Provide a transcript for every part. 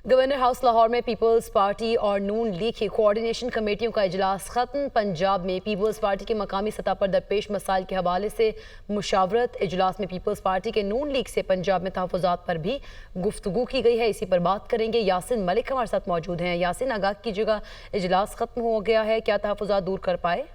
Governor house Lahore में peoples party और नून league की कोऑर्डिनेशन कमेटियों का इजलास खत्म। पंजाब में पीपल्स पार्टी के मकामी सतह पर दरपेश मसाइल के हवाले से मुशावरत। इजलास में पीपल्स पार्टी के नून लीग से पंजाब में तहफ़्फ़ुज़ात पर भी गुफ्तगू की गई है। इसी पर बात करेंगे। यासिन मलिक हमारे साथ मौजूद हैं। यासिन, आगाह कीजिएगा, इजलास खत्म हो गया है, क्या तहफ़्फ़ुज़ात दूर कर पाए?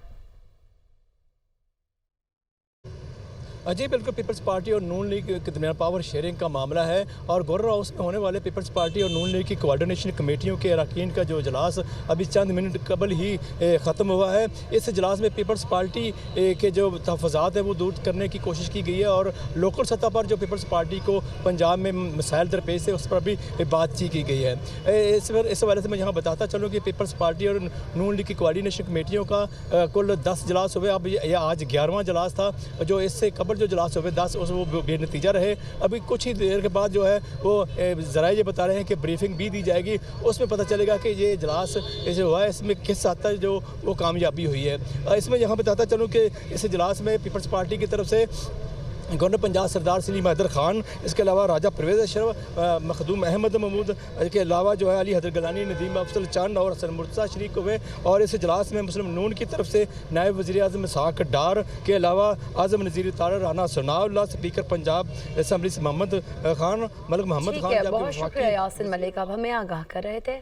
जी बिल्कुल, पीपल्स पार्टी और नून लीग के दरमियान पावर शेयरिंग का मामला है और गवर्नर हाउस में होने वाले पीपल्स पार्टी और नून लीग की कोऑर्डिनेशन कमेटियों के अरकान का जो इजलास अभी चंद मिनट कबल ही ख़त्म हुआ है। इस इजलास में पीपल्स पार्टी के जो तहफ़्फ़ुज़ात है वो दूर करने की कोशिश की गई है और लोकल सतह पर जो पीपल्स पार्टी को पंजाब में मसाइल दरपेश है उस पर भी बातचीत की गई है। इस हवाले से मैं यहाँ बताता चलूँ कि पीपल्स पार्टी और नून लीग की कोऑर्डिनेशन कमेटियों का कुल 10 इजलास हुए। अब यह आज 11वां इजलास था। जो इससे कबल जो इजलास हुए 10 वो बेनतीजा रहे। अभी कुछ ही देर के बाद जो है वो ज़राए ये बता रहे हैं कि ब्रीफिंग भी दी जाएगी, उसमें पता चलेगा कि ये इजलास जो हुआ है इसमें किस हद तक जो वो कामयाबी हुई है। इसमें यहाँ बताता चलूँ कि इस इजलास में पीपल्स पार्टी की तरफ से गवर्नर पंजाब सरदार सलीम हैदर खान, इसके अलावा राजा परवेज़ अशरफ, मखदूम अहमद महमूद के अलावा जो है अली हैदर गिलानी, नदीम अफजल चंद और हसन मुर्तज़ा शरीक हुए। और इस इजलास में मुस्लिम नून की तरफ से नायब वज़ीर आज़म इसहाक़ डार के अलावा आज़म नज़ीर तारा, राना सनाउल्लाह, स्पीकर पंजाब असम्बली से मोहम्मद खान, मलिक मोहम्मद खान। बहुत शुक्रिया यासिन मलिक, आप हमें आगाह कर रहे थे।